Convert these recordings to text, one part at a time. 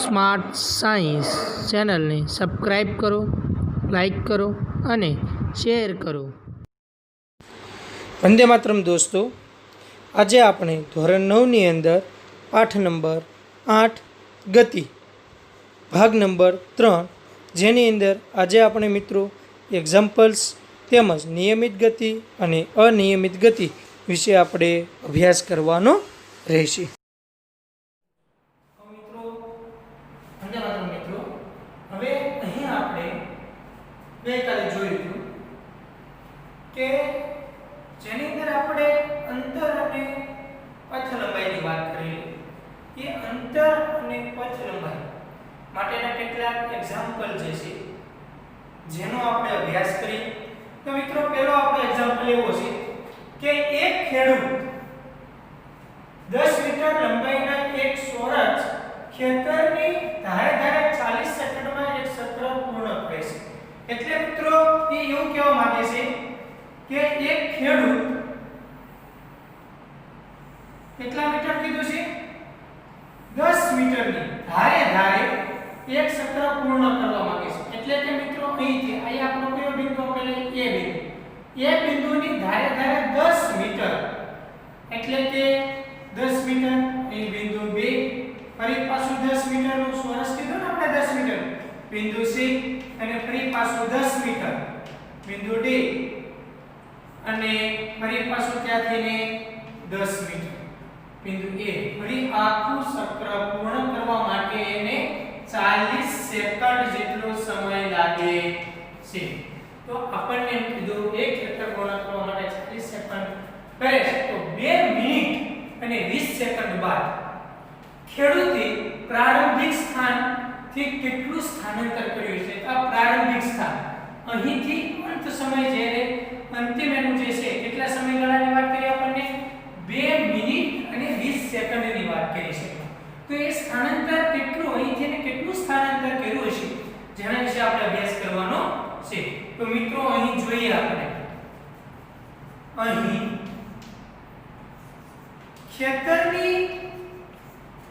Smart science ચેનલને subscribe કરો, like કરો અને શેર કરો. વંદે માતરમ દોસ્તો, આજે આપણે ધોરણ 9ની અંદર પાઠ નંબર 8 ગતિ ભાગ નંબર 3, જેની અંદર આજે આપણે મિત્રો એક્ઝામ્પલ્સ તેમજ નિયમિત ગતિ અને અનિયમિત ગતિ વિશે આપણે અભ્યાસ કરવાનો રહેશે. હવે અહીં આપણે ગઈકાલે જોયું હતું કે જેની અંદર આપણે અંતર અને પથ લંબાઈની વાત કરેલી. એ અંતર અને પથ લંબાઈ માટેના કેટલાક એક્ઝામ્પલ જે છે જેનો આપણે અભ્યાસ કરીએ. તો મિત્રો પહેલો આપણો એક્ઝામ્પલ એવો છે કે એક ખેડૂત 10 મીટર લંબાઈના એક ચોરસ ખેતરની ધારે 40 સેકન્ડમાં એક સત્ર પૂર્ણ કરે છે. એટલે મિત્રો એ એવું કહેવા માંગે છે કે એક ખેડૂત કેટલા મીટર કીધું છે? 10 મીટરની ધારે એક સત્ર પૂર્ણ કરવા માંગે છે. એટલે કે મિત્રો અહીંથી અહીં આપણો કયો બિંદુ આપણે એ બિંદુની ધારે 10 મીટર, એટલે કે 10 મીટર અહીં બિંદુ 2, ફરી પાછું 10 મીટરનું ચોરસ કીધું ને આપણે 10 મીટર બિંદુ C, અને ફરી પાછું 10 મીટર બિંદુ D, અને ફરી પાછું ત્યાંથી ને 10 મીટર બિંદુ A. ફરી આખું ચક્ર પૂર્ણ કરવા માટે એને 40 સેકન્ડ જેટલો સમય લાગે છે. તો આપણને એમ કીધું એક ચક્ર પૂર્ણ કરવા માટે 40 સેકન્ડ કરે છે. તો 2 મિનિટ અને 20 સેકન્ડ બાદ ખેડૂતે પ્રારંભિક સ્થાનથી કેટલું સ્થાનાંતર કર્યું છે? આ પ્રારંભિક સ્થાન અહીંથી અંત સમય જ્યારે અંતિમ એનું જે છે કેટલા સમયગાળાની વાત કરી આપણને? 2 મિનિટ અને 20 સેકન્ડની વાત કરી છે. તો એ સ્થાનાંતર કેટલું અહીંથી ને કેટલું સ્થાનાંતર કર્યું હશે જેના વિશે આપણે અભ્યાસ કરવાનો છે. તો મિત્રો અહીં જોઈએ આપણે, અહીં ખેતરની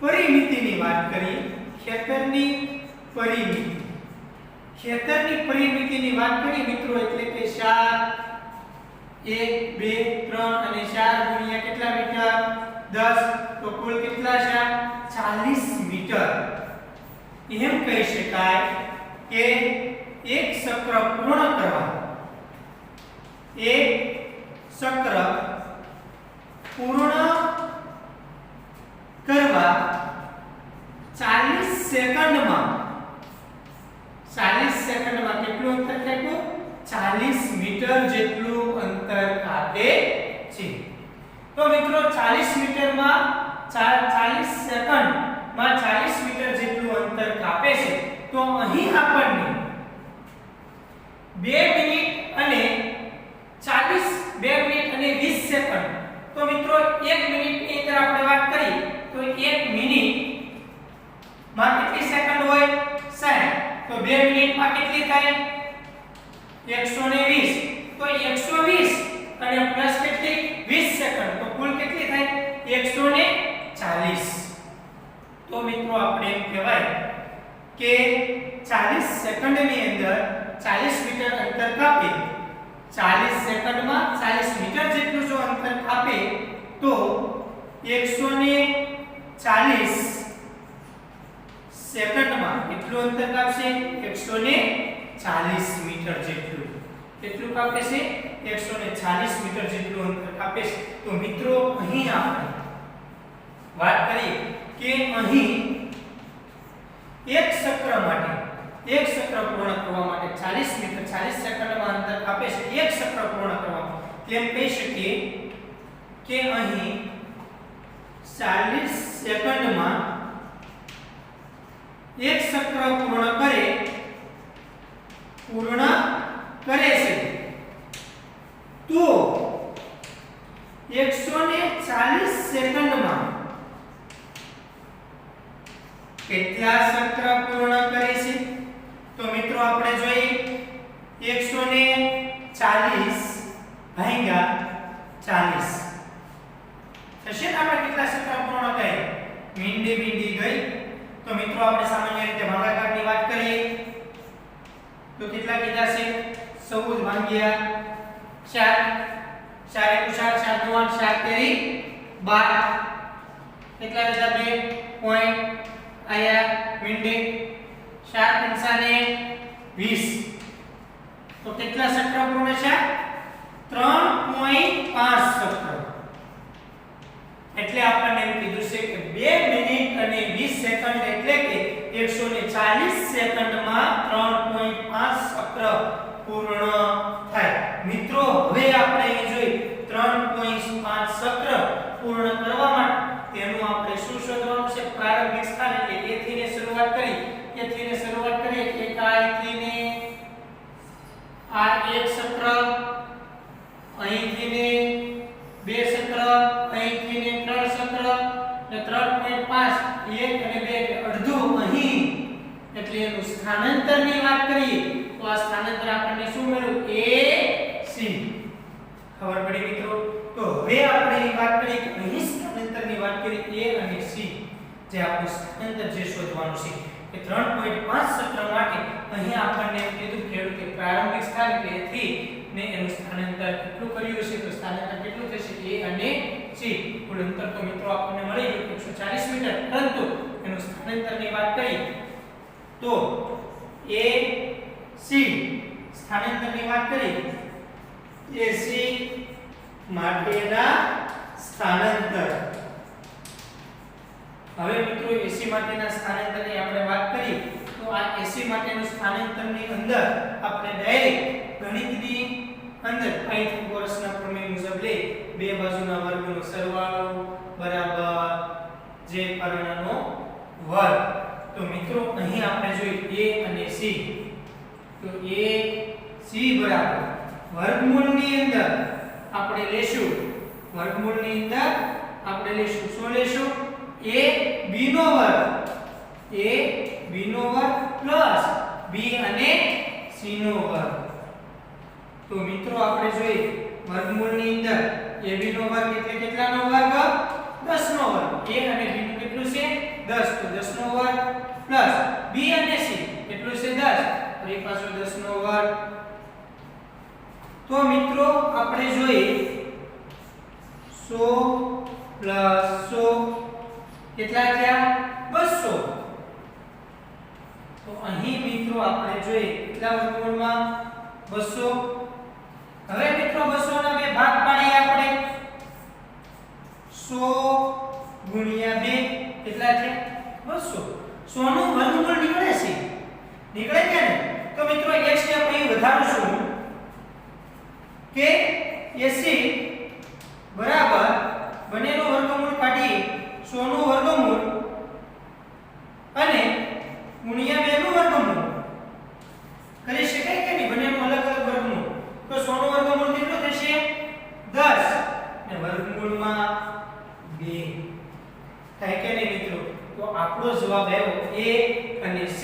પરિમિતિની વાત કરીએ. ખેતરની પરિમિતિની વાત કરીએ મિત્રો, એટલે કે 4 1 2 3 અને 4 ગુણ્યા કેટલા મીટર? 10. તો કુલ કેટલા છે? 40 મીટર. એમ કહી શકાય કે એક ચક્ર પૂર્ણ કરવા 40 સેકન્ડમાં કેટલું અંતર કાપ્યું? 40 મીટર જેટલું અંતર કાપે છે. તો મિત્રો 40 મીટરમાં 40 સેકન્ડમાં 40 મીટર જેટલું અંતર કાપે છે. તો અહીં આપણને 2 મિનિટ અને 20 સેકન્ડ. તો મિત્રો 1 મિનિટની અંદર આપણે વાત કરી તો 1 મિનિટ માં કેટલી સેકન્ડ હોય? 60. તો 2 મિનિટમાં કેટલી થાય? 120. તો 120 અને પ્લસ કેટલી? 20 સેકન્ડ. તો કુલ કેટલી થાય? 140. તો મિત્રો આપણે એમ કહેવાય કે 40 સેકન્ડની અંદર 40 મીટર અંતર કાપે, 40 સેકન્ડમાં 40 મીટર જેટલું જો અંતર કાપે તો 140 સેકન્ડમાં કેટલું અંતર કાપશે? 140 મીટર જેટલું. કેટલું કાપે છે? 140 મીટર જેટલું અંતર કાપે છે. તો મિત્રો અહીં આપણે વાત કરીએ કે અહીં એક ચક્ર પૂર્ણ કરવા માટે 40 મીટર 40 સેકન્ડમાં અંતર કાપે છે. એક ચક્ર પૂર્ણ કરવા તેમ કહી શકીએ કે અહીં 40 સેકન્ડમાં એક ચક્ર પૂર્ણ કરે છે. તો 140 સેકન્ડમાં કેટલા ચક્ર પૂર્ણ કરે છે? તો મિત્રો આપણે જોઈએ 140 ભાગ્યા 40 થશે ને? આપણે કેટલા ચક્ર પૂર્ણ કર્યા? મીંડી ગઈ. તો મિત્રો આપણે સામાન્ય કેટલા કીધા છે 14 ભાગ્યા 4 4 * 4 4 * 9 4 તેરી 12 કેટલા વધ્યા 2 પોઈન્ટ આયા મીંડે 4 પંચાને 20 તો કેટલા ચક્ર પૂર્ણ છે 3.5 ચક્ર એટલે આપણને એમ કીધું છે કે 2 મિનિટ અને 20 સેકન્ડ એટલે કે 140 સેકન્ડમાં 3.5 ચક્ર પૂર્ણ થાય મિત્રો હવે આપણે અહીં જોઈ 3.5 ચક્ર પૂર્ણ કરવા માટે તેનું આપણે શું શોધવાનું છે પ્રારંભિક સ્થાન એટલે A થી ને શરૂઆત કરી A થી ને શરૂઆત કરીએ એક આ થી ને આ એક ચક્ર અહીંથી ને 2 ચક્ર અહીંથી ને 3 ચક્ર ને 3.5 1 અને 2 અડધું અહીં એટલે એનું સ્થાનાંતરની વાત કરીએ તો આ સ્થાનાંતર આપણને શું મળ્યું AC ખબર પડી મિત્રો તો હવે આપણે એ વાત કરીએ કે અહીં સ્થાનાંતરની વાત કરીએ A અને C જે આપણું સ્થાનાંતર જે શોધવાનું છે કે 3.5 ચક્ર માટે અહીં આપણને એમ કીધું ખેડૂતે પ્રારંભિક સ્થાન એટલે A થી ને એનું સ્થાનાંતર કેટલું કર્યું છે તો સ્થાનાંતર કેટલું થશે A અને C કુલ અંતર તો મિત્રો આપણને મળી ગયું 140 મીટર પરંતુ એનું સ્થાનાંતરની વાત કરીએ તો AC સ્થાનાંતરની વાત કરીએ AC માટેના સ્થાનાંતર હવે મિત્રો AC માટેના સ્થાનાંતરની આપણે વાત કરીએ તો આ AC માટેનું સ્થાનાંતરની અંદર આપણે ડાયરેક્ટ ગણિતની અંદર પાયથાગોરસના પ્રમેય મુજબ લે બે બાજુના વર્ગનો સરવાળો બરાબર જે પરિણામનો વર્ગ તો મિત્રો અહીં આપણે જોઈએ A અને C તો AC બરાબર વર્ગમૂળની અંદર આપણે લેશું વર્ગમૂળની અંદર આપણે લેશું શું લેશું AB નો વર્ગ AB નો વર્ગ પ્લસ B અને C નો વર્ગ તો મિત્રો આપણે જોઈએ વર્ગમૂળની અંદર AB નો વર્ગ એટલે કેટલાનો વર્ગ 10 નો વર્ગ A અને B નું કેટલું છે 10 તો 10 નો વર્ગ પ્લસ B અને C કેટલું છે 10 ફરી પાછો 10 નો વર્ગ તો મિત્રો આપણે જોઈએ 100 100 કેટલા થયા 200 તો અહીં મિત્રો આપણે જોઈએ કેટલા વર્ગમૂળમાં 200 હવે મિત્રો 200 ના બે ભાગ પાડીએ આપણે 100 ગુણ્યા 2 કેટલા છે 200 100 નું વર્ગમૂળ નીકળે કે ને તો મિત્રો એક સ્ટેપ અહીં વધારું છું કે AC બરાબર બંનેનો વર્ગમૂળ કાઢી 100 નું વર્ગમૂળ અને ગુણ્યા 2 નું વર્ગમૂળ કરી શકાય કે નહીં બંનેનું અલગ અલગ વર્ગમૂળ તો 100 નું વર્ગમૂળ કેટલું થશે 10 અને વર્ગમૂળમાં 2 થાય કે નહીં મિત્રો તો આપણો જવાબ આવ્યો A અને C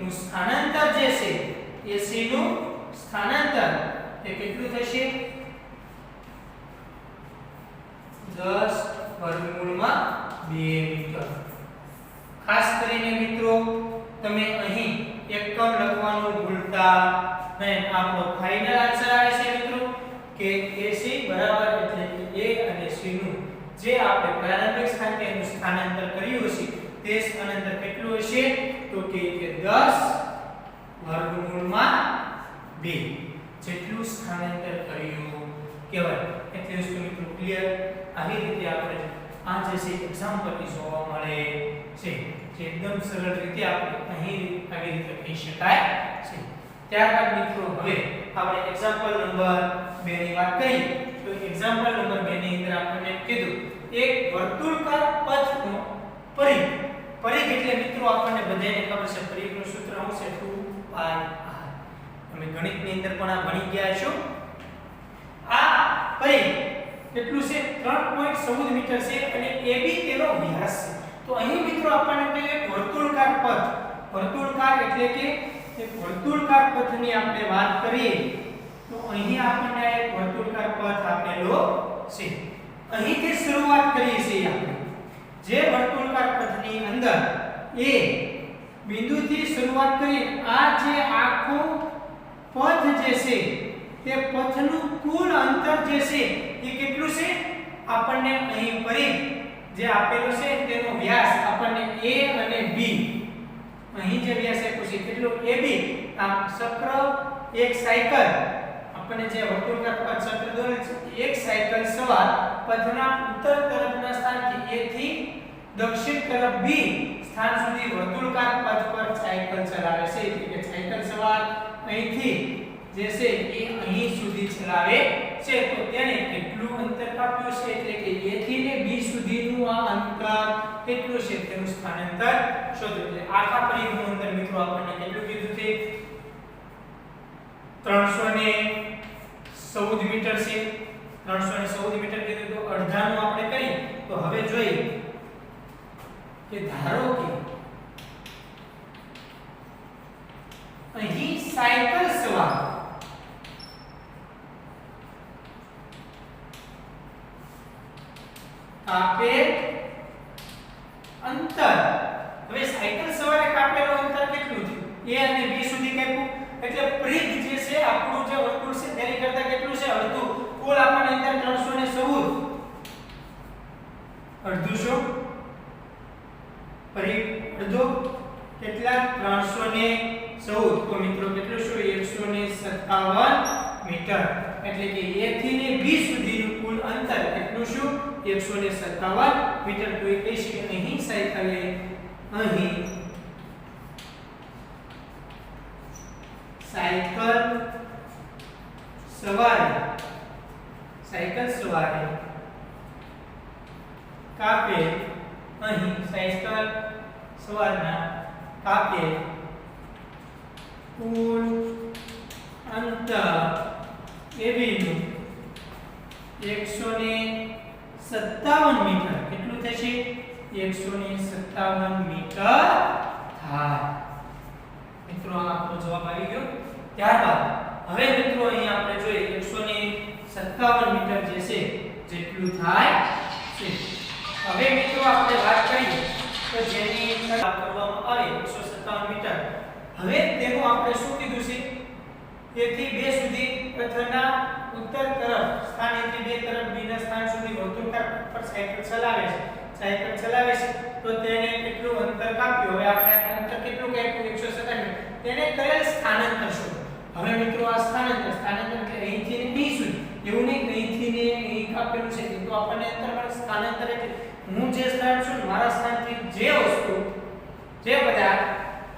નું સ્થાનાંતર જે છે AC નું સ્થાનાંતર એ કેટલું થશે 10 વર્ગમૂળમાં 2 મીટર ખાસ કરીને મિત્રો તમે અહીં એકમ લખવાનું ભૂલતા નહીં આપણો ફાઇનલ આન્સર આવે છે મિત્રો કે AC બરાબર એટલે કે A અને C નું જે આપણે પ્રારંભિક સ્થાને એનું સ્થાનાંતર કર્યું છે તે સ્થાનાંતર કેટલું હશે તો કે 10 વર્ગમૂળમાં 2 જેટલું સ્થાનાંતર કર્યું કહેવાય એટલે વસ્તુ મિત્રો ક્લિયર આવી રીતે આપણે આ જે છે એક્ઝામ્પલથી જોવા મળે છે જે એકદમ સરળ રીતે આપણે અહીં આવી રીતે કહી શકાય છે ત્યારબાદ મિત્રો હવે આપણે એક્ઝામ્પલ નંબર 2 ની વાત કરીએ તો એક્ઝામ્પલ નંબર 2 ની અંદર આપણને કીધું એક વર્તુળાકાર પથનો પરિઘ એટલે મિત્રો આપણને બધાને ખબર છે પરિઘનું સૂત્ર શું છે 2πr તમે ગણિતની અંદર પણ આ ભણી ગયા છો આ પરિઘ કેટલું છે 3.14 મીટર છે અને AB તેનો વ્યાસ છે તો અહીં મિત્રો આપણને કહીએ વર્તુળાકાર પથ વર્તુળાકાર એટલે કે એક વર્તુળાકાર પથની આપણે વાત કરીએ તો અહીં આપણને એક વર્તુળાકાર પથ આપેલો છે અહીંથી શરૂઆત કરીએ છીએ આપણે જે વર્તુળાકાર પથની અંદર A બિંદુથી શરૂઆત કરીએ આ જે આખું પથ જે છે તે પથનું કુલ અંતર જે છે એ કેટલું છે આપણને અહીં પરિઘ જે આપેલો છે તેનો વ્યાસ આપણને a અને b અહીં જે વ્યાસ આપ્યો છે કેટલો AB આ ચક્ર એક સાયકલ આપણને જે વર્તુળાકાર પથ ચક્ર દોરેલ છે એક સાયકલ સવાર પથના ઉત્તર તરફના સ્થાનથી A થી દક્ષિણ તરફ B સ્થાન સુધી વર્તુળાકાર પથ પર સાયકલ ચલાવે છે એટલે કે સાયકલ સવાર અહીંથી જે છે એ અહીં સુધી ચલાવે છે તો તેને કેટલું અંતર કાપ્યું છે એટલે કે A થી ને B સુધીનું આ અંતર કેટલું છે તેનું સ્થાનાંતર શોધો એટલે આખા પરિઘનું અંતર મિત્રો આપણને કેટલું કીધું છે 314 મીટર છે 314 મીટર કીધું તો અડધાનું આપણે કરીએ તો હવે જોઈએ કે ધારો કે અહીં સાયકલ સવાર કાપેલ અંતર હવે સાયકલ સવારે કાપેલું અંતર કેટલું છે A અને B સુધી કાપ્યું એટલે પરિઘ જે છે આપણું જે વર્તુળ છે તેની કરતા કેટલું છે અડધું કુલ આપણને અંદર 314 અડધું શું પરિઘ અડધું કેટલા 314 તો મિત્રો કેટલું શું 157 મીટર એટલે કે A થી ને B સુધીનું કુલ અંતર કેટલું શું 157 મીટર તો એ કહે છે કે અહીં સાયકલે અહીં સાયકલ સવારે કાપે અહીં સાયકલ સવારના કાપે કુલ અંતર AB નું 157 મીટર કેટલું થશે 157 મીટર થાય મિત્રો આપણો જવાબ આવી ગયો ત્યારબાદ હવે મિત્રો અહીં આપણે જોઈએ 157 મીટર જે છે જેટલું થાય છે હવે મિત્રો આપણે વાત કરીએ તો જેની વાત કરવામાં આવે 157 મીટર હવે તેનું આપણે શું કીધું છે તેથી 2 સુધી પથના ઉત્તર તરફ સ્થાનેથી 2 તરફ B ના સ્થાન સુધી વર્તુળાકાર પર સાયકલ ચલાવે છે તો તેને કેટલું અંતર કાપ્યું હવે આપણે અંતર કેટલું કાપ્યું 157 તેને કરેલ સ્થાનાંતર શોધો હવે મિત્રો આ સ્થાનાંતર એટલે અહીંથી ને B સુધી એવું નહીં અહીંથી ને અહીં કાપેલું છે તો આપણને અંતર મળે સ્થાનાંતર એટલે હું જે સ્થાન છું મારા સ્થાનથી જે વસ્તુ જે પદાર્થ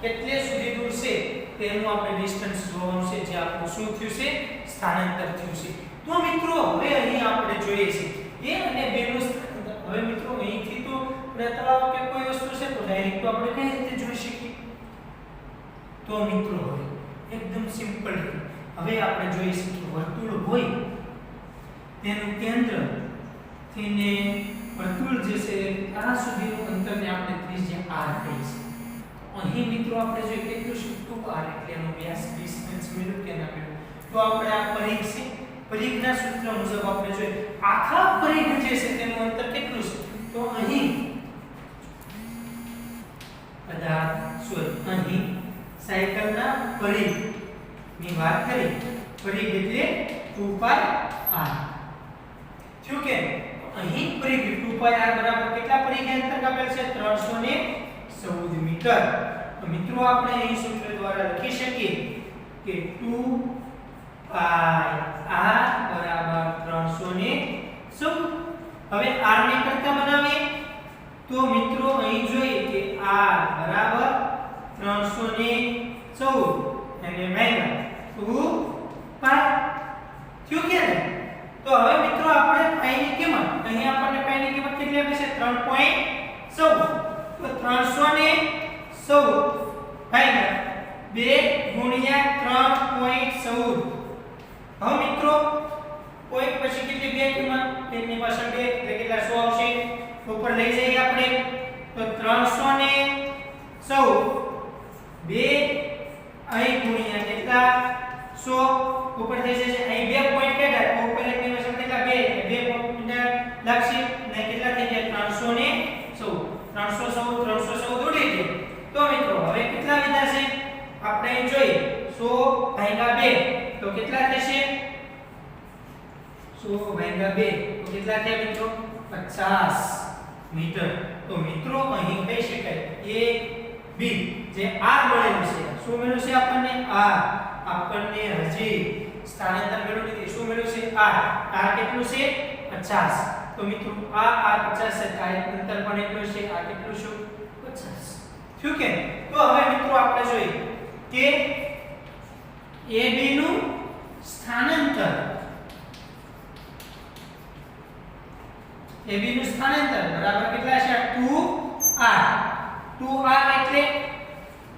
કેટલે સુધી દૂર છે તેનું આપણે ડિસ્ટન્સ જોવાનું છે જે આપણું શું થયું છે સ્થાનાંતર થયું છે તો મિત્રો હવે અહીં આપણે જોઈએ છે A અને B નું સ્થાનાંતર હવે મિત્રો અહીંથી તો તળાવ કે કોઈ વસ્તુ છે તો ડાયરેક્ટ તો આપણે કઈ રીતે જોઈ શકીએ તો મિત્રો હવે એકદમ સિમ્પલ હવે આપણે જોઈએ છે કે વર્તુળ હોય તેનું કેન્દ્ર થી ને વર્તુળ જે છે આ સુધીનું અંતરને આપણે ત્રિજ્યા r કહીએ છીએ અહીં મિત્રો આપણે જોઈએ કેટલું છે 2r એટલે એનો વ્યાસ 20 સેમી મેળવ્યું કે ના મેળવ્યું તો આપણે આ પરિઘ છે પરિઘના સૂત્ર મુજબ આપણે જોઈએ આખા પરિઘ જે છે તેનું અંતર કેટલું છે તો અહીં અહીં સાયકલના પરિઘ ની વાત કરી પરિઘ એટલે 2πr થયું કે અહીં પરિઘ 2πr બરાબર કેટલા પરિઘ અંતર કાપેલ છે 314 મીટર તો મિત્રો આપણે અહીં સૂત્ર દ્વારા લખી શકીએ કે 2πr બરાબર 314 હવે r ને કરતા બનાવીએ તો મિત્રો અહીં જોઈએ કે r બરાબર 314 અને માઈનસ 2π થયું કે તો હવે મિત્રો આપણે π ની કિંમત અહીં આપણને π ની કિંમત કેટલી આપી છે 3.14 તો 314 ભાગ્યા 2 ગુણ્યા 3.14 હવે મિત્રો કોઈ પછી કેટલી બે કિંમત તેની પાછળ 2 એટલે કેટલા 100 આવશે ઉપર લઈ જઈએ આપણે તો 314 2 અહીં ગુણ્યા કેટલા 100 ઉપર થઈ જશે અહીં 2 પોઈન્ટ કેટલા ઉપર એકની પાછળ કેટલા 2 પોઈન્ટ લાગશે અને કેટલા થઈ ગયા 314 ઉડી ગયો તો મિત્રો હવે કેટલા વિધા છે આપણે અહીં જોઈએ 100 ભાગ્યા 2 કેટલા થશે 100 ભાગ્યા 2 તો કેટલા થયા મિત્રો 50 મીટર તો મિત્રો અહીં કહી શકાય a b જે r મળેલું છે શું મળ્યું છે આપણને r આપણને હજી સ્થાનાંતર મળ્યું નથી શું મળ્યું છે r કેટલું છે 50 તો મિત્રો આ r 50 છે આ અંતર પણ એટલું છે આ કેટલું છે 50 ઠીક છે તો હવે મિત્રો આપણે જોઈએ કે AB નું સ્થાનાંતર AB નું સ્થાનાંતર બરાબર કેટલા છે 2r એટલે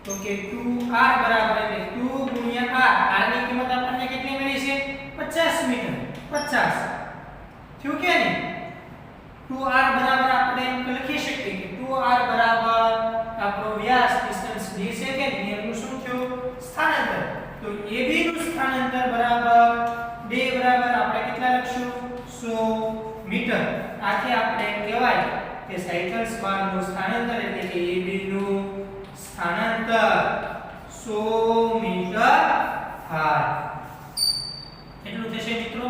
તો કે 2r બરાબર એટલે 2 ગુણ્યા r ની કિંમત આપણને કેટલી મળી છે 50 મીટર 50 થયું કે નહીં 2r બરાબર આપણે એમ લખી શકીએ કે 2r બરાબર આપણો વ્યાસ ડિસ્ટન્સ d છે કે એનું શું થયું સ્થાનાંતર તો AB નું સ્થાનાંતર બરાબર 2 બરાબર આપણે કેટલા લખશું 100 મીટર આથી આપણે કહેવાય કે સાયકલ્સ બારનું સ્થાનાંતર એટલે કે AB નું સ્થાનાંતર 100 મીટર થાય કેટલું થશે મિત્રો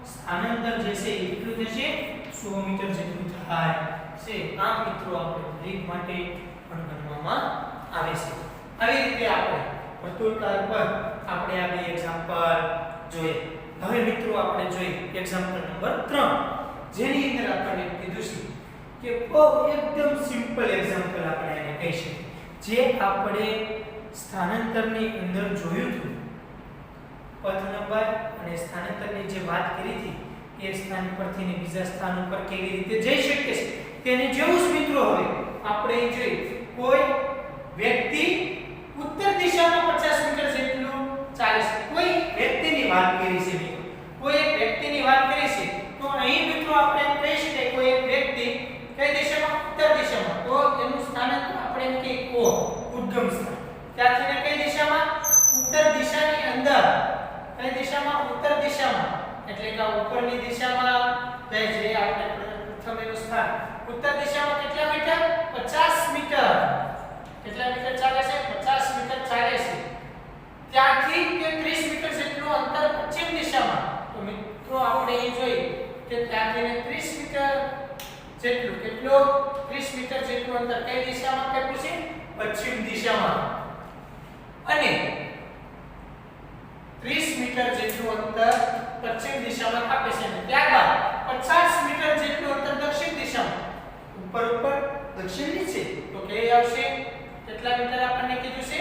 સ્થાનાંતર જે છે એ કેટલું થશે 100 મીટર જેટલું થાય છે આ મિત્રો આપણે દરેક માટે પણ ગણવામાં આવે છે આવી રીતે આપણે વર્તુળકાર પર આપણે આ બે એક્ઝામ્પલ જોઈએ હવે મિત્રો આપણે જોઈએ એક્ઝામ્પલ નંબર 3 જેની અંદર આપણે કીધું છે કે બહુ એકદમ સિમ્પલ એક્ઝામ્પલ આપણે એને કહી શકીએ જે આપણે સ્થાનાંતરની અંદર જોયું હતું પથ નંબર અને સ્થાનાંતરની જે વાત કરી હતી એક સ્થાન પરથી બીજા સ્થાન ઉપર કેવી રીતે જઈ શકે છે તેને જેવું જ મિત્રો હવે આપણે જોઈએ કોઈ વ્યક્તિ ઉત્તર દિશામાં 50 મીટર જેટલું ચાલે છે કોઈ વ્યક્તિની વાત કરી છે મિત્રો કોઈ એક વ્યક્તિની વાત કરી છે તો અહીં મિત્રો આપણે એમ કહી શકાય કોઈ એક વ્યક્તિ કઈ દિશામાં ઉત્તર દિશામાં તો એનું સ્થાનાંતર આપણે એમ કે ઓ ઉદ્ગમ સ્થાન ત્યાંથી કઈ દિશામાં ઉત્તર દિશાની અંદર કઈ દિશામાં ઉત્તર દિશામાં એટલે કે ઉપરની દિશામાં જાય છે આપણે પ્રથમ એનું સ્થાન ઉત્તર દિશામાં કેટલા મીટર 50 મીટર કેટલા મીટર ચાલે છે 50 મીટર ચાલે છે ત્યાંથી તે 30 મીટર જેટલું અંતર પશ્ચિમ દિશામાં તો મિત્રો આપણે એ જોઈ કે ત્યાંથી 30 મીટર જેટલું કેટલું 30 મીટર જેટલું અંતર કઈ દિશામાં કેટલું છે પશ્ચિમ દિશામાં અને 30 મીટર જેટલું અંતર પશ્ચિમ દિશામાં કાપે છે અને ત્યારબાદ 50 મીટર જેટલું અંતર દક્ષિણ દિશામાં ઉપર દક્ષિણ નીચે તો કે આવશે કેટલા મીટર આપણને કીધું છે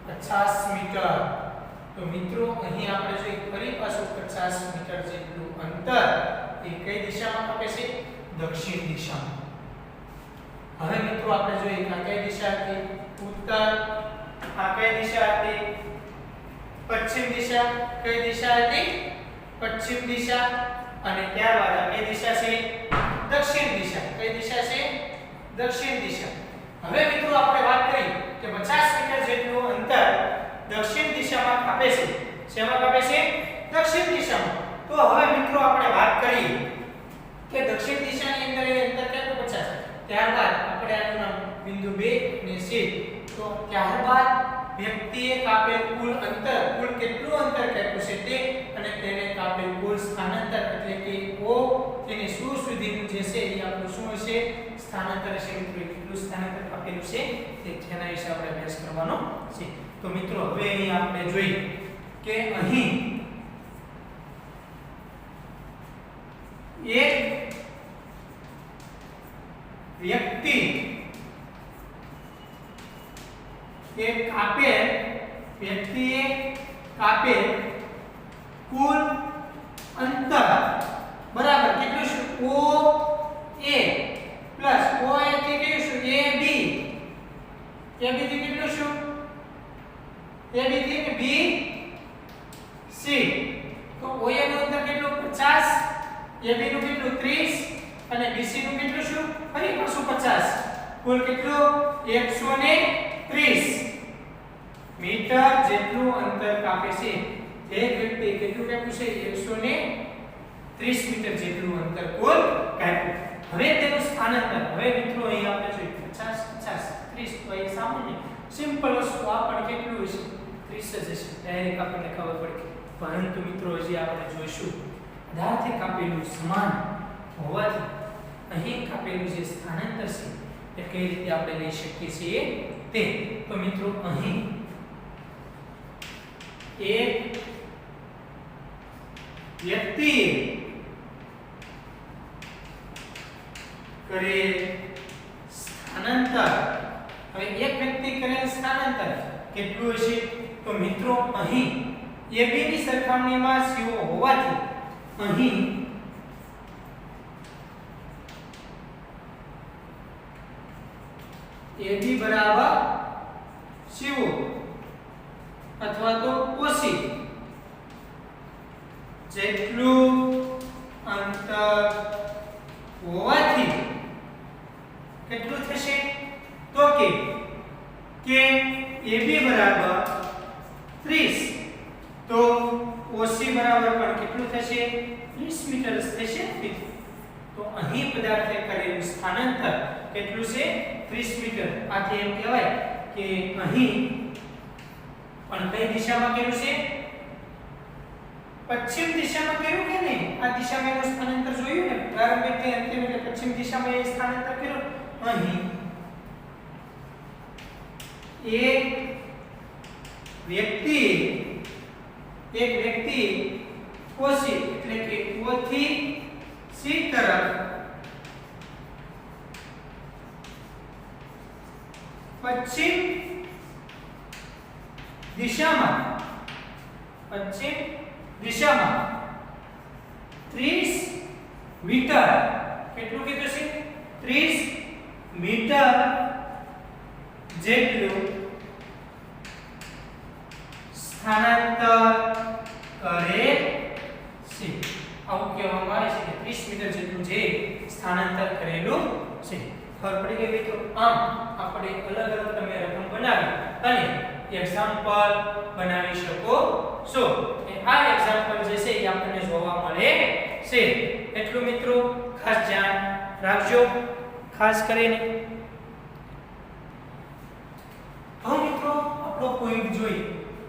50 મીટર તો મિત્રો અહીં આપણે જોઈએ ફરી પાછું 50 મીટર જેટલું અંતર એ કઈ દિશામાં કાપે છે દક્ષિણ દિશામાં હવે મિત્રો આપણે જોઈએ કે કઈ દિશા હતી ઉત્તર આ કઈ દિશા હતી પશ્ચિમ દિશા કઈ દિશા હતી પશ્ચિમ દિશા અને ત્યારબાદ આ કઈ દિશા છે દક્ષિણ દિશા કઈ દિશા છે દક્ષિણ દિશા હવે મિત્રો આપણે વાત કરી કે 50 મીટર જેટલું અંતર દક્ષિણ દિશામાં કાપે છે શેમાં કાપે છે દક્ષિણ દિશામાં તો હવે મિત્રો આપણે વાત કરીએ કે દક્ષિણ દિશાની અંદર એ અંતર કેટલું 50 ત્યારબાદ આપણે આનું નામ બિંદુ 2 ને છે તો ત્યારબાદ વ્યક્તિએ કાપેલ કુલ કેટલું અંતર કાપ્યું છે તે અને તેને કાપેલ કુલ સ્થાનાંતર એટલે કે O તેને શું સુધીનું જે છે એ આપણું શું હશે સ્થાનાંતર હશે મિત્રો કેટલું સ્થાનાંતર કાપેલું છે તે તેના વિશે આપણે અભ્યાસ કરવાનો છે તો મિત્રો હવે અહીં આપણે જોઈએ કે અહીં એક વ્યક્તિ વ્યક્તિએ કાપેલ કુલ અંતર બરાબર કેટલું છે OA પ્લસ OA થી કેટલું છે AB થી કેટલું છે AB થી BC તો OA નું અંતર કેટલું 50 AB નું કેટલું 30 અને BC નું કેટલું છે ફરી પાછું 50 કુલ કેટલું 130 મીટર જેટલું અંતર કાપે છે એક વ્યક્તિ કેટલું કાપ્યું છે 130 મીટર જેટલું અંતર કુલ કાપ્યું હવે તેનું સ્થાનાંતર હવે મિત્રો અહીં આપણે જોઈએ 50 50 30 તો એ સામાન્ય સિમ્પલ વસ્તુ આ પણ કેટલું હશે 30 જ હશે ડાયરેક્ટ આપણને ખબર પડી પરંતુ મિત્રો હજી આપણે જોઈશું આધારથી કાપેલું સમાન હોવાથી અહીં કાપેલું જે સ્થાનાંતર છે એ કઈ રીતે આપણે લઈ શકીએ છીએ તે તો મિત્રો અહીં એક વ્યક્તિ કરેલ સ્થાનાંતર, હવે એક વ્યક્તિ કરેલ સ્થાનાંતર કેટલું હશે તો મિત્રો અહીં AB ની સરખામણીમાં CO હોવાથી અહીં AB બરાબર CO અથવા તો OC જેટલું અંતર હોવાથી કેટલું થશે તો કે AB બરાબર 30 તો OC બરાબર પણ કેટલું થશે 30 મીટર થશે તો અહીં પદાર્થે કરેલું સ્થાનાંતર કેટલું છે 30 મીટર આથી એમ કહેવાય કે અહીં પણ કઈ દિશામાં કર્યું છે પશ્ચિમ દિશામાં કર્યું કે નહીં આ દિશામાં એનું સ્થાનાંતર જોયું ને પ્રારંભિક થી અંતિમ એટલે પશ્ચિમ દિશામાં એ સ્થાનાંતર કર્યું અહીં એક વ્યક્તિ OC એટલે કે O થી C તરફ પશ્ચિમ દિશામાં 30 મીટર કેટલું કીધું છે 30 મીટર જેટલું સ્થાનાંતર કરે છે આવું કહેવામાં આવે છે કે 30 મીટર જેટલું જે સ્થાનાંતર કરેલું છે ખબર પડી ગઈ મિત્રો આમ આપણે અલગ અલગ તમે રકમ બનાવી અને એક્ઝામ્પલ બનાવી શકો છો આ એક્ઝામ્પલ જે છે એ આપણને જોવા મળે છે એટલું મિત્રો ખાસ ધ્યાન રાખજો ખાસ કરીને હવે મિત્રો આપણો પોઈન્ટ જોઈએ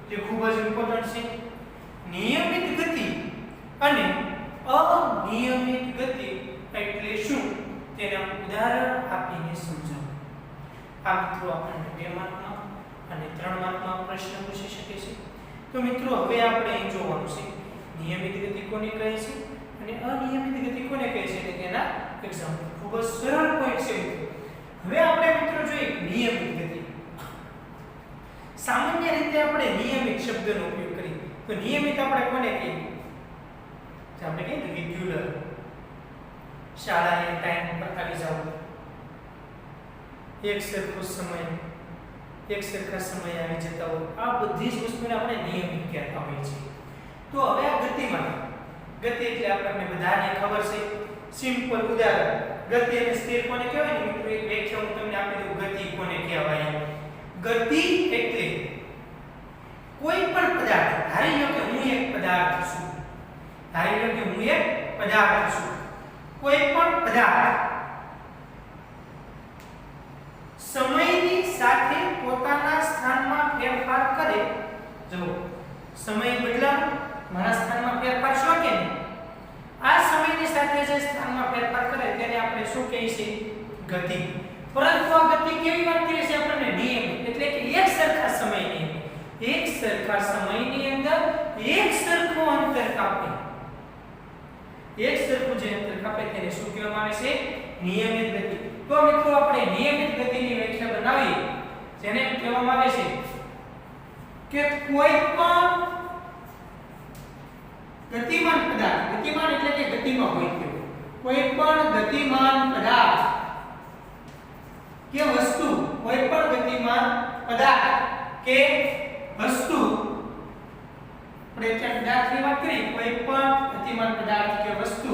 જે ખૂબ જ ઇમ્પોર્ટન્ટ છે નિયમિત ગતિ અને અનિયમિત ગતિ એટલે શું તેના ઉદાહરણ આપીને સમજાવો આ મિત્રો આપણને 2 માર્કમાં અને 3 માર્કમાં પ્રશ્ન પૂછી શકે છે તો મિત્રો હવે આપણે અહીં જોવાનું છે નિયમિત ગતિ કોને કહે છે અને અનિયમિત ગતિ કોને કહે છે તેના એક્ઝામ્પલ ખૂબ જ સરળ પોઈન્ટ છે મિત્રો હવે આપણે મિત્રો જોઈએ નિયમિત ગતિ સામાન્ય રીતે આપણે નિયમિત શબ્દનો ઉપયોગ કરીએ તો નિયમિત આપણે કોને કહીએ આપણે કહીએ રેગ્યુલર શાળાએ ટાઈમ પર આવી જાવ એક સરખો સમય એક સરખા સમય આવી જતા હોય આ બધી જ વસ્તુને આપણે નિયમિત કહેતા હોઈએ છીએ તો હવે આ ગતિમાં ગતિ એટલે આપણને બધાને ખબર છે સિમ્પલ ઉદાહરણ ગતિ અને સ્થિર કોને કહેવાય ને મિત્રો એક વ્યાખ્યા હું તમને આપી દઉં ગતિ કોને કહેવાય ગતિ એટલે કોઈ પણ પદાર્થ ધારી લો કે હું એક પદાર્થ છું કોઈ પણ પદાર્થ સમયની સાથે પોતાના સ્થાનમાં ફેરફાર કરે જો સમય બદલાય મારા સ્થાનમાં ફેરફાર શું કે આ સમયની સાથે જે સ્થાનમાં ફેરફાર કરે તેને આપણે શું કહીએ છીએ ગતિ પરંતુ આ ગતિ કેવી વાત કરીએ છીએ આપણને નિયમ એટલે કે એક સરખા સમયની અંદર એક સરખું અંતર કાપે એક સરખું જે અંતર કાપે તેને શું કહેવામાં આવે છે નિયમિત ગતિ તો મિત્રો આપણે નિયમિત ગતિની વ્યાખ્યા બનાવીએ જેને કહેવામાં આવે છે કે કોઈ પણ ગતિમાન પદાર્થ ગતિમાન એટલે કે ગતિમાં હોય તેવો કોઈ પણ ગતિમાન પદાર્થ કે વસ્તુ કોઈ પણ ગતિમાન પદાર્થ કે વસ્તુ આપણે ત્યાં પદાર્થની વાત કરી કોઈ પણ ગતિમાન પદાર્થ કે વસ્તુ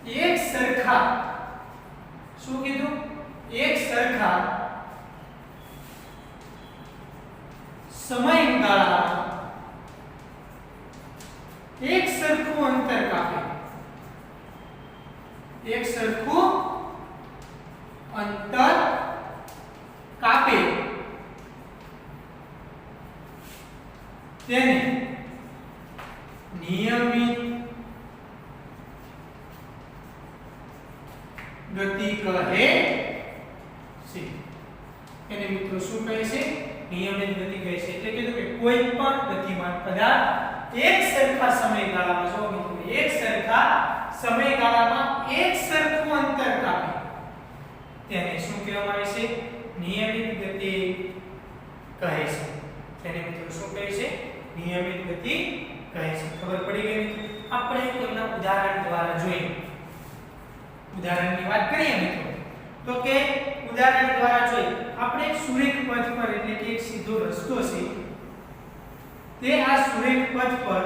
એક સરખા શું કીધું એક સરખા સમયગાળા એક સરખું અંતર કાપે એક સરખું અંતર કાપે તેને નિયમિત ગતિ કહે છે. એને મિત્રો શું કહે છે? નિયમિત ગતિ કહે છે. એટલે કીધું કે કોઈ પણ ગતિમાન પદાર્થ એક સરખા સમયગાળામાં, જો મિત્રો એક સરખા સમયગાળામાં એક સરખું અંતર કાપે તેને શું કહેવામાં આવે છે? નિયમિત ગતિ કહે છે. તેને મિત્રો શું કહે છે? નિયમિત ગતિ કહે છે. ખબર પડી ગઈ મિત્રો? આપણે તેમના ઉદાહરણ દ્વારા જોઈએ. ઉદાહરણની વાત કરીએ મિત્રો તો કે ઉદાહરણ દ્વારા જોઈએ આપણે સુરેખ પથ પર, એટલે કે એક સીધો રસ્તો છે, તે આ સુરેખ પથ પર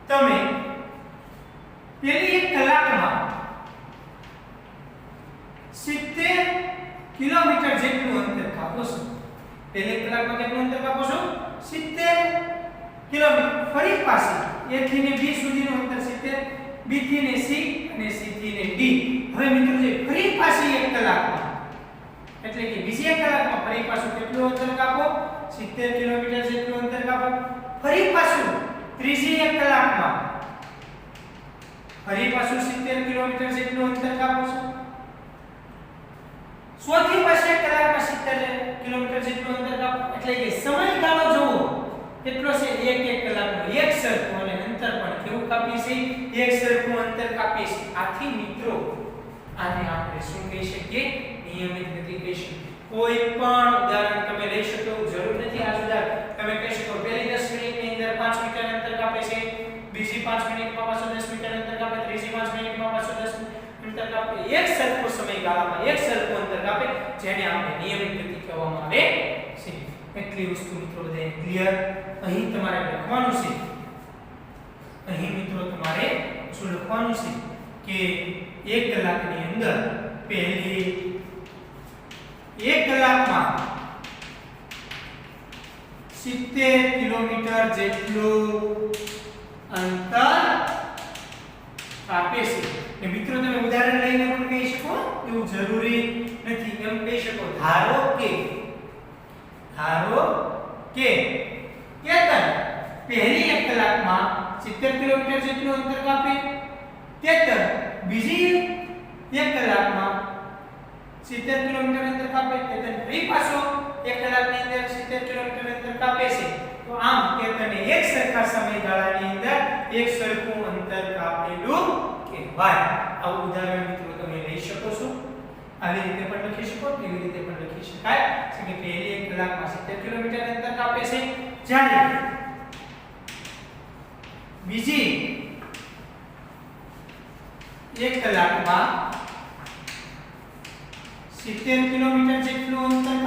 તમે પેલી 1 કલાકમાં 70 કિલોમીટર જેટલું અંતર કાપો છો. પેલી 1 કલાકમાં કેટલું અંતર કાપો છો? 70 કિલોમીટર. ફરી પાછી A થી ને B સુધીનું અંતર 70, B થી ને C અને C થી ને D. હવે મિત્રો જે ફરી પાછી 1 કલાકમાં, એટલે કે બીજી 1 કલાકમાં ફરી પાછું કેટલું અંતર કાપો? 70 કિલોમીટર જેટલું અંતર કાપો. ફરી પાછું ત્રીજી 1 કલાકમાં ફરી પાછું 70 કિલોમીટર જેટલું અંતર કાપો છો. ચોથી પાછી 1 કલાકમાં 70 કિલોમીટર જેટલું અંતર કાપો. એટલે કે સમયગાળો જુઓ કેટલો છે? 1 કલાકનો એક સરખું, અને અંતર પણ કેવું કાપીએ છીએ? એક સરખું અંતર કાપીએ છીએ. આથી મિત્રો આને આપણે શું કહી શકીએ? નિયમિત ગતિ કહી શકીએ. કોઈ પણ ઉદાહરણ તમે લઈ શકો, જરૂર નથી આ ઉદાહરણ તમે કહી શકો પહેલી 10 મિનિટની અંદર 5 મીટર અંતર કાપે છે, બીજી 5 મિનિટમાં પાછો 10 મીટર અંતર કાપે, ત્રીજી 5 મિનિટમાં પાછો 10 અંતર કાપે. એક સરખો સમયગાળામાં એક સરખું અંતર કાપે, જેને આપણે નિયમિત ગતિ કહેવામાં આવે છે. એટલી વસ્તુ મિત્રો બધાને ક્લિયર? અહીં તમારે લખવાનું છે, અહીં મિત્રો તમારે શું લખવાનું છે કે 1 કલાકની અંદર પહેલી 1 કલાકમાં 70 કિલોમીટર જેટલું અંતર કાપે છે. ને મિત્રો તમે ઉદાહરણ લઈને પણ કહી શકો, એવું જરૂરી નથી. એમ કહી શકો ધારો કે કેતન પહેલી 1 કલાકમાં 70 કિલોમીટર જેટલું અંતર કાપે, કેતન બીજી 1 કલાકમાં 70 કિલોમીટર અંતર કાપે, કેતન ફરી પાછો 1 કલાકની અંદર 70 કિલોમીટર અંતર કાપે છે. તો આમ કેતને એક સરખા સમયગાળાની અંદર એક સરખું અંતર કાપેલું કહેવાય. આવું ઉદાહરણ મિત્રો તમે લઈ શકો છો. આવી રીતે પણ લખી શકો, એવી રીતે પણ લખી શકાય કે પહેલી 1 કલાકમાં 70 કિલોમીટર અંતર કાપે છે, જ્યારે બીજી 1 કલાકમાં 70 કિલોમીટર જેટલું અંતર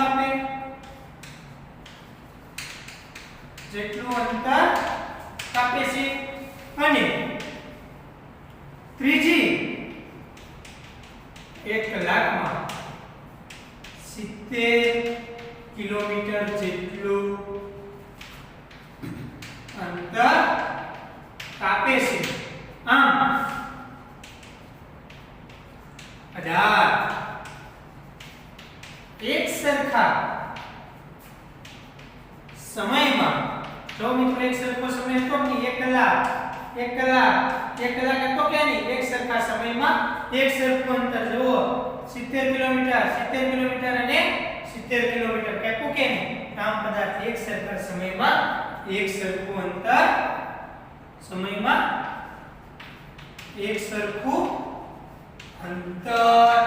કાપે, છે, અને ત્રીજી 1 કલાકમાં 70 કિલોમીટર જેટલું અંતર કાપે છે. આમ 18 એક સરખા સમયમાં, જો મિત્રો એક સરખો સમય હતો કે 1 કલાક હતો કે નહીં, એક સરખા સમયમાં એક સરખું અંતર જુઓ 70 કિલોમીટર અને 70 કિલોમીટર કાપ્યું કે નહીં. આમ પદાર્થ એક સરખા સમયમાં એક સરખું અંતર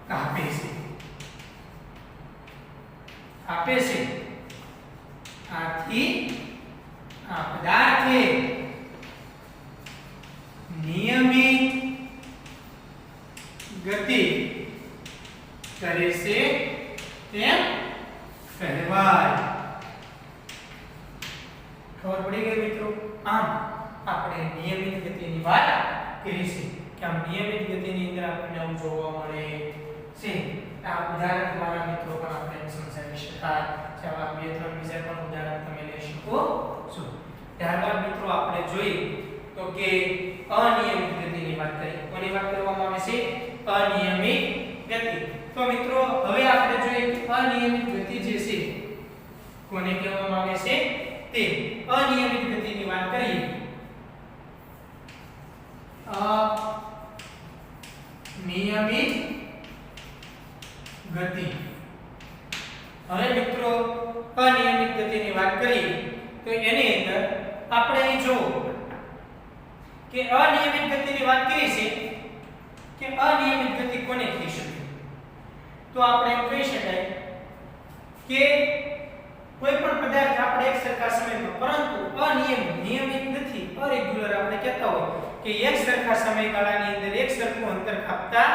કાપે છે. આથી આ પદાર્થે નિયમિત ગતિ કરે છે તેમ કહેવાય. ખબર પડી ગઈ મિત્રો? આમ આપણે નિયમિત ગતિની વાત કરી છે કે આમ નિયમિત ગતિની અંદર આપણને આવું જોવા મળે છે. આ ઉદાહરણ દ્વારા મિત્રો પણ આપણે સમજાવી શકાય. આવા 2-3 બીજા પણ ઉદાહરણ તમે લઈ શકો છો. ત્યારબાદ મિત્રો આપણે જોઈએ તો કે અનિયમિત ગતિની વાત કરીએ. કોની વાત કરવામાં આવે છે? અનિયમિત ગતિ. તો મિત્રો હવે આપણે જોઈએ કે અનિયમિત ગતિ જે છે કોને કહેવામાં આવે છે તે અનિયમિત ગતિની વાત કરીએ અનિયમિત ગતિ હવે મિત્રો અનિયમિત ગતિની વાત કરીએ તો એની અંદર આપણે અહીં જો કે અનિયમિત ગતિની વાત કરી છે કે અનિયમિત ગતિ કોને કહી શકીએ તો આપણે એમ કહી શકાય કે કોઈ પણ પદાર્થ આપણે એક સરખા સમયમાં પરંતુ નિયમિત નથી અરેગ્યુલર આપણે કહેતા હોય કે એક સરખા સમયગાળાની અંદર એક સરખું અંતર કાપતા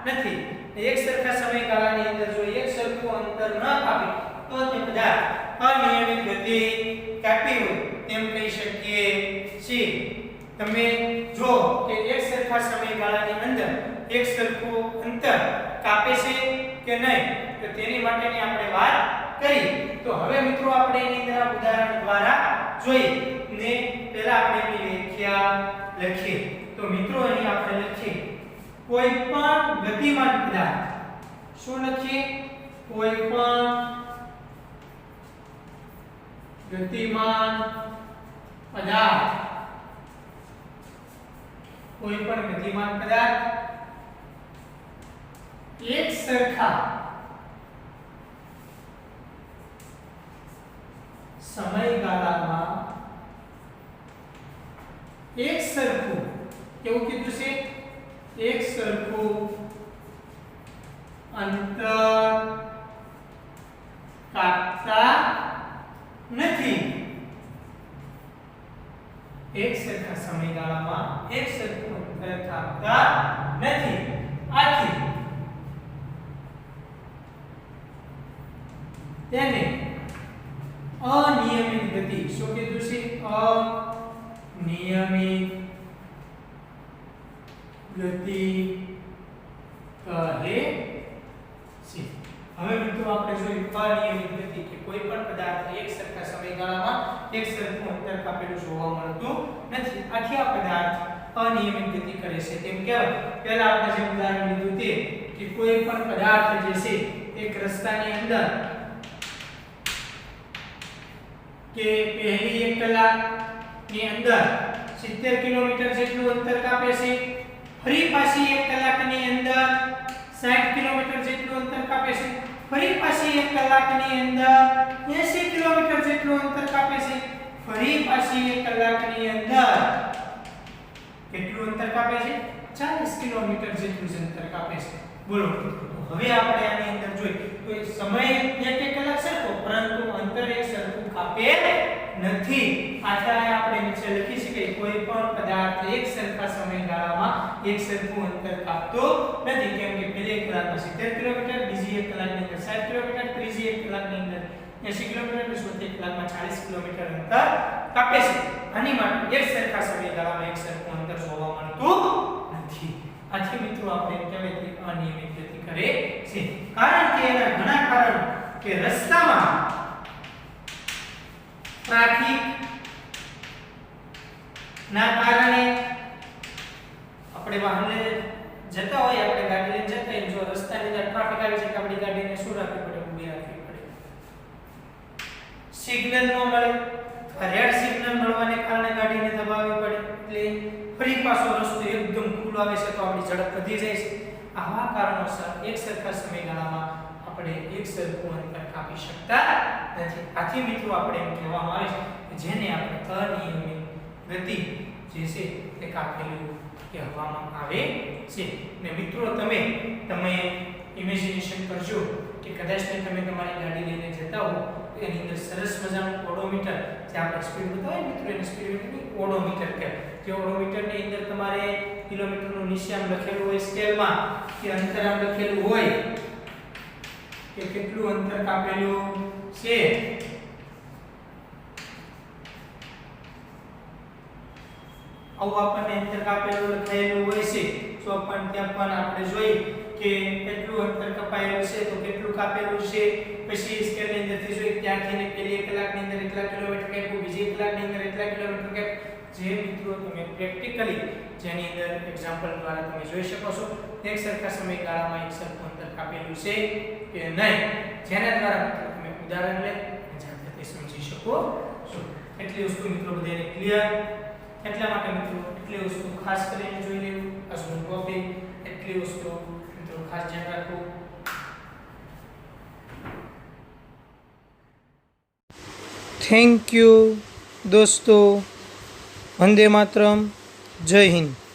નથી એક સરખા સમયગાળાની અંદર જો એક સરખું અંતર ન કાપે તો તે પદાર્થ અનિયમિત ગતિ કાપી હોય તેમ કહી શકીએ છીએ તમે જો કે એક સરખા સમયગાળાની અંદર એક સરખું અંતર કાપે છે કે નહીં તો તેની માટેની આપણે વાત કરી તો હવે મિત્રો આપણે એની અંદર આ ઉદાહરણ દ્વારા જોઈએ ને પહેલા આપણે એની વ્યાખ્યા લખીએ તો મિત્રો અહીં આપણે લખીએ કોઈ પણ ગતિમાન પદાર્થ શું લખીએ કોઈ પણ ગતિમાન પદાર્થ કોઈ પણ ગતિમાન પદાર્થ એક સરખા સમયગાળામાં એક સરખું કેવું કીધું છે એક સરખું અંતર કાપતા નથી એક સરખા સમયગાળામાં એક સરખું અંતર કાપતા નથી આથી તેને અનિયમિત ગતિ શું કીધું છે અનિયમિત ગતિ કહે છે હવે મિત્રો આપણે જોયું અનિયમિત ગતિ કે કોઈ પણ પદાર્થ એક સરખા સમયગાળામાં એક સરખું અંતર કાપેલું જોવા મળતું નથી આથી આ પદાર્થ અનિયમિત ગતિ કરે છે તેમ કહેવાય પહેલા આપણે જે ઉદાહરણ લીધું તે કે કોઈ પણ પદાર્થ જે છે એક રસ્તાની અંદર કે પહેલી 1 કલાકની અંદર 70 કિલોમીટર જેટલું અંતર કાપે છે ફરી પાછી 1 કલાકની અંદર 60 કિલોમીટર જેટલું અંતર કાપે છે ફરી પાછી 1 કલાકની અંદર 80 કિલોમીટર જેટલું અંતર કાપે છે ફરી પાછી 1 કલાકની અંદર કેટલું અંતર કાપે છે 40 કિલોમીટર જેટલું અંતર કાપે છે બોલો હવે આપણે આની અંદર જોઈએ તો સમય 1 કલાક સરખો પરંતુ અંતર એક સરખું કાપે નથી આથી આપણે નીચે લખી શકીએ કોઈ પણ પદાર્થ એક સરખા સમયગાળામાં એક સરખું અંતર કાપતો નથી કેમ કે પહેલી 1 કલાકમાં 70 કિલોમીટર બીજી 1 કલાકની અંદર 60 કિલોમીટર ત્રીજી 1 કલાકની અંદર 80 કિલોમીટર ચોથી 1 કલાકમાં 40 કિલોમીટર અંતર કાપે છે આની માટે એક સરખા સમયગાળામાં એક સરખું અંતર જોવા મળતું નથી આથી મિત્રો આપણે કહેવાય કે અનિયમિત ગતિ કરે છે કારણ કે એના ઘણા કારણો કે રસ્તામાં ટ્રાફિક ના કારણે આપણે વાહન જતા હોય આપણે ગાડી લઈને જતા હોય જો રસ્તાની અંદર ટ્રાફિક આવી છે તો આપણી ગાડીને શું રાખવી પડે ઊભી રાખવી પડે સિગ્નલ ન મળે રેડ સિગ્નલ મળવાને કારણે ગાડીને દબાવવી પડે એટલે ફરી પાછો રસ્તો એકદમ ખુલ્લો આવે છે તો આપણી ઝડપ વધી જાય છે આવા કારણોસર એક સરખા સમયગાળામાં આપણે એક સરખું અંતર કાપી શકતા નથી આથી મિત્રો આપણે એમ કહેવામાં આવે છે કે જેને આપણે અનિયમિત ગતિ જે છે તે કાપેલું કહેવામાં આવે છે ને મિત્રો તમે ઇમેજિનેશન કરજો કે કદાચ તમે તમારી ગાડી લઈને જતા હો તો એની અંદર સરસ મજાનું ઓડોમીટર જે આપણે સ્પીડ બતાવે મિત્રો એને સ્પીડ ઓડોમીટર કહેવાય જે ઓડોમીટરની અંદર તમારે કિલોમીટરનું નીચે આમ લખેલું હોય સ્કેલમાં કે અંતર આમ લખેલું હોય કે કેટલું અંતર કાપેલું છે આવું આપણને અંતર કાપેલું લખાયેલું હોય છે તો પણ ત્યાં પણ આપણે જોઈ કે કેટલું અંતર કપાયેલું છે તો કેટલું કાપેલું છે પછી સ્કેલની અંદરથી જોઈ ત્યાંથી ને પેલી 1 કલાકની અંદર એટલા કિલોમીટર કાપ્યું બીજી 1 કલાકની અંદર એટલા કિલોમીટર કાપ્યું જે મિત્રો તમે પ્રેક્ટિકલી જેની અંદર એક્ઝામ્પલ દ્વારા તમે જોઈ શકો છો એક સરખા સમયગાળામાં એક સરખું અંતર કાપેલું છે કે નહીં જેના દ્વારા મિત્રો તમે ઉદાહરણ લઈ જાતે એ સમજી શકો છો. એટલી વસ્તુ મિત્રો બધાને ક્લિયર. એટલા માટે મિત્રો એટલી વસ્તુ ખાસ કરીને જોઈ લેવું. આજનું ટોપિક એટલી વસ્તુ મિત્રો ખાસ ધ્યાન રાખવું. થેન્ક યુ દોસ્તો. વંદે માતરમ. જય હિન્દ.